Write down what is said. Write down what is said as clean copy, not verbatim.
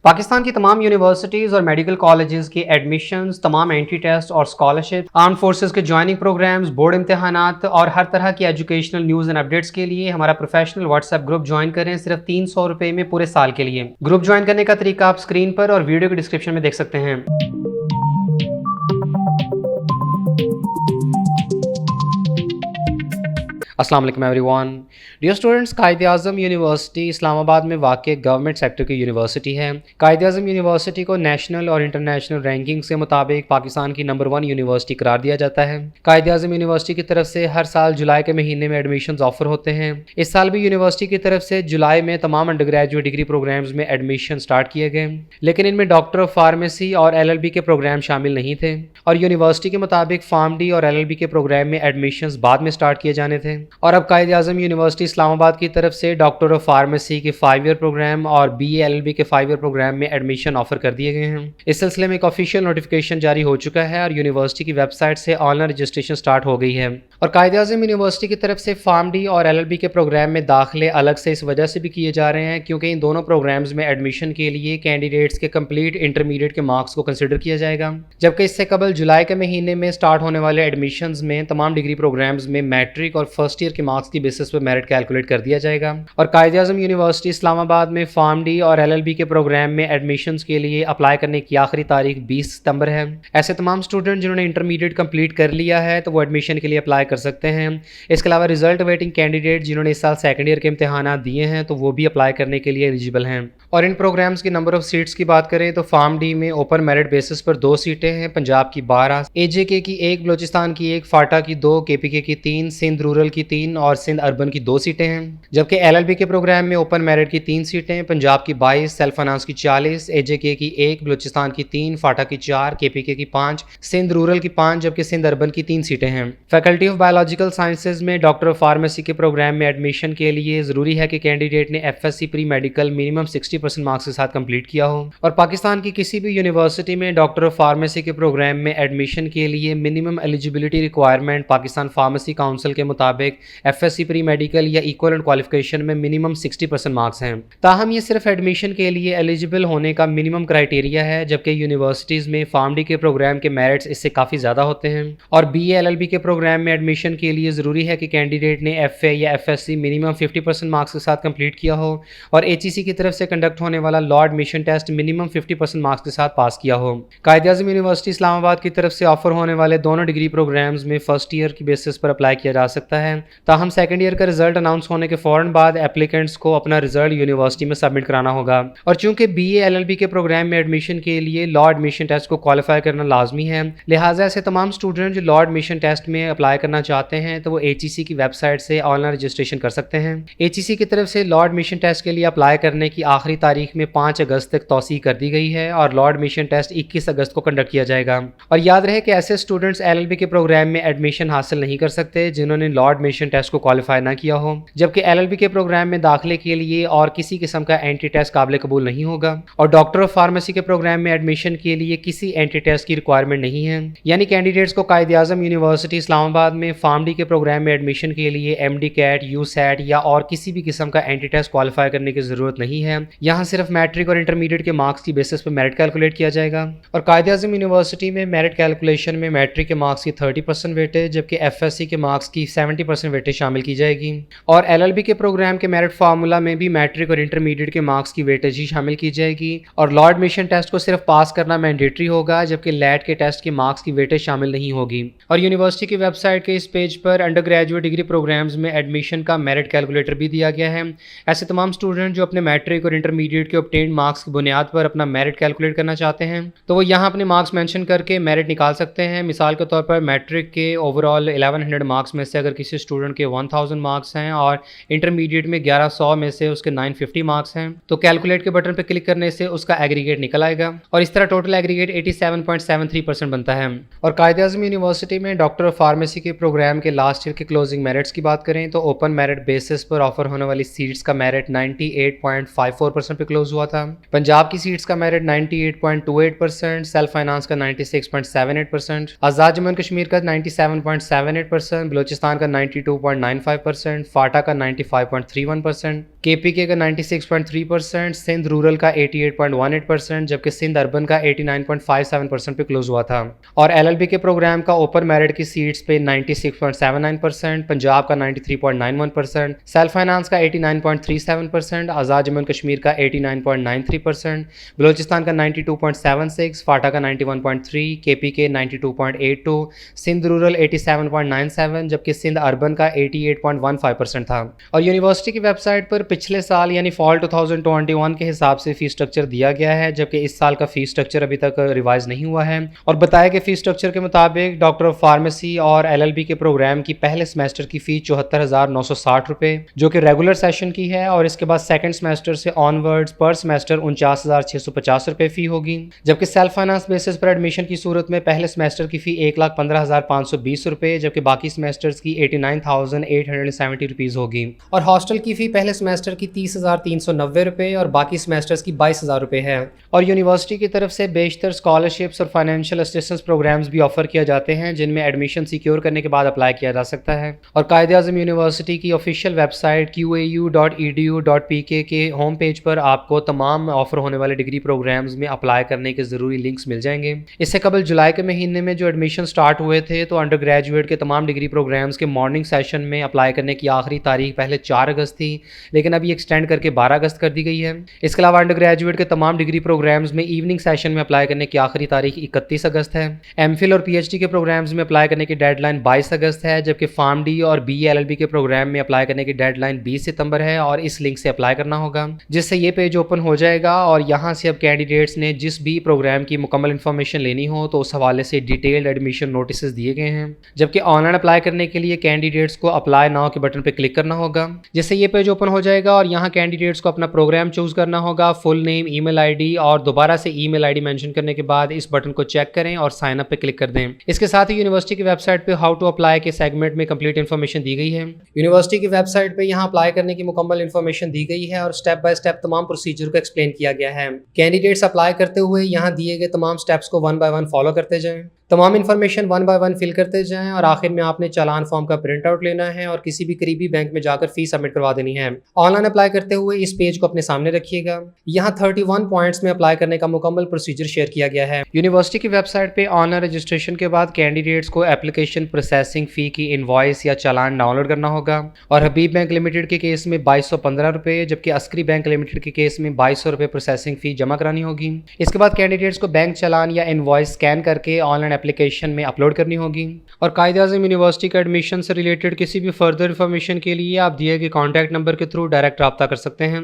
पाकिस्तान की तमाम यूनिवर्सिटीज़ और मेडिकल कॉलेजेस के एडमिशन्स, तमाम एंट्री टेस्ट और स्कॉलरशिप, आर्म फोर्सेस के ज्वाइनिंग प्रोग्राम्स, बोर्ड इम्तहानात और हर तरह की एजुकेशनल न्यूज़ एंड अपडेट्स के लिए हमारा प्रोफेशनल व्हाट्सएप ग्रुप ज्वाइन करें सिर्फ 300 रुपये में पूरे साल के लिए। ग्रुप ज्वाइन करने का तरीका आप स्क्रीन पर और वीडियो के डिस्क्रिप्शन में देख सकते हैं। अस्सलाम वालेकुम everyone. Dear students, Quaid-e-Azam university Islamabad में वाक़ गवर्नमेंट सेक्टर की यूनिवर्सिटी है। कायद-ए-आज़म यूनिवर्सिटी को नेशनल और इंटरनेशनल रैंकिंग के मुताबिक पाकिस्तान की नंबर 1 यूनिवर्सिटी करार दिया जाता है। कायद-ए-आज़म यूनिवर्सिटी की तरफ से हर साल जुलाई के महीने में एडमिशन्स ऑफर होते हैं। इस साल भी यूनिवर्सिटी की तरफ से जुलाई में तमाम अंडर ग्रेजुएट डिग्री प्रोग्राम्स में एडमिशन स्टार्ट किए गए, लेकिन इनमें डॉक्टर ऑफ फार्मेसी और LLB के प्रोग्राम शामिल नहीं थे और यूनिवर्सिटी के मुताबिक फार्म-डी और LLB के प्रोग्राम में एडमिशन्स बाद में स्टार्ट किए जाने थे। और अब कायद-ए-आज़म यूनिवर्सिटी इस्लामाबाद की तरफ से डॉक्टर ऑफ फार्मेसी के 5 ईयर प्रोग्राम और BA LLB के 5 ईयर प्रोग्राम में एडमिशन ऑफर कर दिए गए हैं। इस सिलसिले में एक ऑफिशियल नोटिफिकेशन जारी हो चुका है और यूनिवर्सिटी की वेबसाइट से ऑनलाइन रजिस्ट्रेशन स्टार्ट हो गई है। और कायद-ए-आज़म यूनिवर्सिटी की तरफ से फार्म-डी और LLB के प्रोग्राम में दाखिले अलग से इस वजह से भी किए जा रहे हैं क्योंकि इन दोनों प्रोग्राम्स में एडमिशन के लिए कैंडिडेट्स के कंप्लीट इंटरमीडिएट के मार्क्स को कंसिडर किया जाएगा, जबकि इससे कबल जुलाई के महीने में स्टार्ट होने वाले एडमिशन्स में तमाम डिग्री प्रोग्राम्स में मैट्रिक और फर्स्ट ईयर के मार्क्स की बेसिस पर मेरिट कैलकुलेट कर दिया जाएगा। और कायद-ए-आज़म यूनिवर्सिटी इस्लामाबाद में फार्म-डी और LLB के प्रोग्राम में एडमिशन्स के लिए अप्लाई करने की आखिरी तारीख 20 सितंबर है। ऐसे तमाम स्टूडेंट जिन्होंने इंटरमीडिएट कंप्लीट कर लिया है तो वो एडमिशन के लिए अप्लाई कर सकते हैं। इसके अलावा रिजल्ट वेटिंग कैंडिडेट जिन्होंने इस साल सेकंड ईयर के इम्तहानात दिए हैं तो वो भी अप्लाई करने के लिए एलिजिबल हैं। और इन प्रोग्राम्स की नंबर ऑफ सीट्स की बात करें तो फार्म-डी में ओपन मेरिट बेसिस पर 2 सीटें हैं, पंजाब की 12, AJK की 1, बलोचिस्तान की 1, फाटा की 2, KPK की 3, सिंध रूरल की 3 और सिंध अर्बन की 2 सीटें हैं। जबकि LLB के प्रोग्राम में ओपन मेरिट की 3 सीटें, पंजाब की 22, सेल्फ फाइनेंस की 40, AJK की 1, बलोचिस्तान की 3, फाटा की 4, KPK की 5, सिंध रूरल की 5 जबकि सिंध अर्बन की 3 सीटें हैं। फैकल्टी ऑफ बायोलॉजिकल साइंसेज में डॉक्टर ऑफ फार्मेसी के प्रोग्राम में एडमिशन के लिए ज़रूरी है कि कैंडिडेट ने FSC pre medical minimum 60% marks के साथ कंप्लीट किया हो। और पाकिस्तान की किसी भी यूनिवर्सिटी में डॉक्टर ऑफ फार्मेसी के प्रोग्राम में एडमिशन के लिए minimum eligibility requirement Pakistan pharmacy council के मुताबिक FSC प्री मेडिकल या इक्वलेंट क्वालिफिकेशन में मिनिमम 60% मार्क्स हैं। ताहम ये सिर्फ एडमिशन के लिए एलिजिबल होने का मिनिमम क्राइटेरिया है, जबकि यूनिवर्सिटीज़ में फार्म-डी के प्रोग्राम के मेरिट्स इससे काफ़ी ज़्यादा होते हैं। और BA LLB के प्रोग्राम में एडमिशन के लिए ज़रूरी है कि कैंडिडेट ने FA या FSC मिनिमम 50% मार्क्स के साथ कंप्लीट किया हो और HEC की तरफ से कंडक्ट होने वाला law admission test minimum 50% marks के साथ पास किया हो। कायद-ए-आज़म यूनिवर्सिटी इस्लामाबाद की तरफ से ऑफर होने वाले दोनों डिग्री प्रोग्राम्स में फर्स्ट ईयर की बेसिस पर अप्लाई किया जा सकता है। ताहम सेकंड ईयर का रिजल्ट अनाउंस होने के फ़ौरन बाद एप्लीकेंट्स को अपना रिजल्ट यूनिवर्सिटी में सबमिट कराना होगा। और चूंकि BA LLB के प्रोग्राम में एडमिशन के लिए लॉ एडमिशन टेस्ट को क्वालिफाई करना लाजमी है, लिहाजा ऐसे तमाम स्टूडेंट जो लॉ एडमिशन टेस्ट में अप्लाई करना चाहते हैं तो वो HEC की वेबसाइट से ऑनलाइन रजिस्ट्रेशन कर सकते हैं। HEC की तरफ से लॉ एडमिशन टेस्ट के लिए अप्लाई करने की आखिरी तारीख में 5 अगस्त तक तौसीह कर दी गई है और लॉ एडमिशन टेस्ट 21 अगस्त को कंडक्ट किया जाएगा। और याद रहे कि ऐसे स्टूडेंट्स LLB के प्रोग्राम में एडमिशन हासिल नहीं कर सकते जिन्होंने लॉ एडमिशन टेस्ट को क्वालिफाई ना किया हो, जबकि LLB के प्रोग्राम में दाखिले के लिए और किसी किस्म का एंट्री टेस्ट काबिल कबूल नहीं होगा। और डॉक्टर ऑफ फार्मेसी के प्रोग्राम में एडमिशन के लिए किसी एंट्री टेस्ट की रिक्वायरमेंट नहीं है, यानी कैंडिडेट्स को कायद-ए-आज़म यूनिवर्सिटी इस्लामाबाद में फार्म-डी के प्रोग्राम में एडमिशन के लिए MD कैट, USAT या और किसी भी किस्म का एंट्री टेस्ट क्वालिफाई करने की ज़रूरत नहीं है। यहाँ सिर्फ मैट्रिक और इंटरमीडिएट के मार्क्स की बेसिस पर मेरिट कैलकुलेट किया जाएगा। और कायद-ए-आज़म यूनिवर्सिटी में मेरिट कैलकुलेशन में मैट्रिक के मार्क्स की 30% वेटेज जबकि FSC के मार्क्स की 70% वेटेज शामिल की जाएगी। और LLB के प्रोग्राम के मेरिट फार्मूला में भी मैट्रिक और इंटरमीडिएट के मार्क्स की वेटेज ही शामिल की जाएगी। और लॉ एडमिशन टेस्ट को सिर्फ पास करना मैंडेटरी होगा जबकि लैट के टेस्ट के मार्क्स की वेटेज शामिल नहीं होगी। और यूनिवर्सिटी की वेबसाइट के इस पेज पर अंडर ग्रेजुएट डिग्री प्रोग्राम्स में एडमिशन का मेरिट कैलकुलेटर भी दिया गया है। ऐसे तमाम स्टूडेंट जो अपने मैट्रिक और इंटरमीडिएट के ऑब्टेन्ड मार्क्स की बुनियाद पर अपना मेरिट कैलकुलेट करना चाहते हैं तो वो यहाँ अपने मार्क्स मेंशन करके मेरिट निकाल सकते हैं। मिसाल के तौर पर मैट्रिक के ओवरऑल 1100 मार्क्स में से अगर किसी स्टूडेंट के 1000 मार्क्स हैं और इंटरमीडिएट में 1100 में से उसके 950 मार्क्स हैं तो कैलकुलेट के बटन पर क्लिक करने से उसका एग्रीगेट निकल आएगा और इस तरह टोटल एग्रीगेट 87.73% बनता है। और कायद-ए-आज़म यूनिवर्सिटी में डॉक्टर ऑफ फार्मेसी के प्रोग्राम के लास्ट ईयर के क्लोजिंग मेरिट्स की बात करें तो ओपन मेरिट बेसिस पर ऑफर होने वाली सीट्स का मेरिट 98.54% पे क्लोज हुआ था। पंजाब की सीट्स का मेरिट 98.28%, सेल्फ फाइनेंस का 96.78%, आज़ाद जम्मू एंड कश्मीर का 97.78%, बलूचिस्तान का 92.95%, फाटा का 95.31%, केपीके का 96.3%, सिंध रूरल का 88.18%, जबकि सिंध अर्बन का 89.57% पे क्लोज हुआ था। और एलएलबी के प्रोग्राम का ओपन मेरिट की सीट्स पे 96.79%, पंजाब का 93.91%, सेल्फ फाइनेंस का 89.37%, आज़ाद जम्मू एंड कश्मीर का 89.93%, बलूचिस्तान का 92.76%, फाटा का 91.3%, केपीके 92.82%, सिंध रूरल 87.97%, जबकि सिंध अर्बन का 88.15% था। और यूनिवर्सिटी की वेबसाइट पर पिछले साल यानी फॉल 2021 के हिसाब से फीस स्ट्रक्चर दिया गया है, जबकि इस साल का फीस स्ट्रक्चर अभी तक रिवाइज नहीं हुआ है। और बताया कि फीस स्ट्रक्चर के मुताबिक डॉक्टर ऑफ फार्मेसी और एलएलबी के प्रोग्राम की पहले सेमेस्टर की फीस 74,960 रुपये जो कि रेगुलर सेशन की है, और इसके बाद सेकंड सेमेस्टर से ऑनवर्ड्स पर सेमेस्टर 49,650 रुपये फी होगी। जबकि सेल्फ फाइनेंस बेसिस पर एडमिशन की सूरत में पहले सेमेस्टर की फी 1,15,520 रुपये जबकि बाकी सेमेस्टर्स की 89,870 रुपीज़ होगी। और हॉस्टल की फी पहले सेमेस्टर की 30,390 रुपये और बाकी सेमेस्टर्स की 22,000 रुपये है। और यूनिवर्सिटी की तरफ से बेशतर स्कॉलरशिप्स और फाइनेंशियल असिस्टेंस प्रोग्राम्स भी ऑफर किए जाते हैं, जिनमें एडमिशन सिक्योर करने के बाद अप्लाई किया जा सकता है। और कायद-ए-आज़म यूनिवर्सिटी की ऑफिशियल वेबसाइट qau.edu.pk के होम पेज पर आपको तमाम ऑफर होने वाले डिग्री प्रोग्राम्स में अप्लाई करने के ज़रूरी लिंक्स मिल जाएंगे। इससे कबल जुलाई के महीने में जो एडमिशन स्टार्ट हुए थे, तो अंडर ग्रेजुएट के तमाम डिग्री प्रोग्राम्स के मॉर्निंग सेशन में अप्लाई करने की आखिरी तारीख पहले 4 अगस्त थी, लेकिन अभी एक्सटेंड करके 12 अगस्त कर दी गई है। इसके अलावा अंडर ग्रेजुएट के तमाम डिग्री प्रोग्राम्स में इवनिंग सेशन में अप्लाई करने की आखिरी तारीख 31 अगस्त है। एमफिल और पीएचडी के प्रोग्राम्स में अप्लाई करने की डेडलाइन 22 अगस्त है, जबकि फार्म डी और बीएलएलबी के प्रोग्राम में अप्लाई करने की डेडलाइन 20 सितंबर है। और इस लिंक से अप्लाई करना होगा, जिससे ये पेज ओपन हो जाएगा और यहाँ से अब कैंडिडेट्स ने जिस भी प्रोग्राम की मुकम्मल इन्फॉर्मेशन लेनी हो तो उस हवाले से डिटेल्ड एडमिशन नोटिस दिए गए हैं। जबकि ऑनलाइन अप्लाई करने के लिए कैंडिडेट्स को अप्लाई नाउ के बटन पर क्लिक करना होगा, जिससे ये पेज ओपन हो जाएगा और यहाँ कैंडिडेट्स को अपना प्रोग्राम चूज करना होगा, फुल नेम, ईमेल आईडी और दोबारा से ईमेल आईडी मेंशन करने के बाद इस बटन को चेक करें और साइन अप पे क्लिक कर दें। इसके साथ ही यूनिवर्सिटी की वेबसाइट पे हाउ टू अप्लाई के सेगमेंट में कंप्लीट इन्फॉर्मेशन दी गई है। यूनिवर्सिटी की वेबसाइट पे यहाँ अप्लाई करने की मुकम्मल इन्फॉर्मेशन दी गई है और स्टेप बाय स्टेप तमाम प्रोसीजर को एक्सप्लेन किया गया है। कैंडिडेट्स अप्लाई करते हुए यहाँ दिए गए तमाम स्टेप्स को 1 बाय 1 फॉलो करते जाएं, तमाम इन्फॉर्मेशन 1 बाय 1 फिल करते जाएं और आखिर में आपने चालान फॉर्म का प्रिंट आउट लेना है और किसी भी करीबी बैंक में जाकर फीस सबमिट करवा देनी है। ऑनलाइन अप्लाई करते हुए इस पेज को अपने सामने रखिएगा। यहाँ 31 पॉइंट्स में अप्लाई करने का मुकम्मल प्रोसीजर शेयर किया गया है। यूनिवर्सिटी की वेबसाइट पे ऑनलाइन रजिस्ट्रेशन के बाद कैंडिडेट्स को एप्लीकेशन प्रोसेसिंग फी की इनवॉइस या चालान डाउनलोड करना होगा। और हबीब बैंक लिमिटेड के केस में 2215 रुपये जबकि अस्करी बैंक लिमिटेड के केस में 2200 रुपये प्रोसेसिंग फी जमा करानी होगी। इसके बाद कैंडिडेट्स को बैंक चालान या इनवॉइस स्कैन करके ऑनलाइन एप्लीकेशन में अपलोड करनी होगी। और कायद-ए-आज़म यूनिवर्सिटी का एडमिशन से रिलेटेड किसी भी फर्दर इन्फॉर्मेशन के लिए आप दिए गए कॉन्टैक्ट नंबर के थ्रू डायरेक्ट रब्ता कर सकते हैं।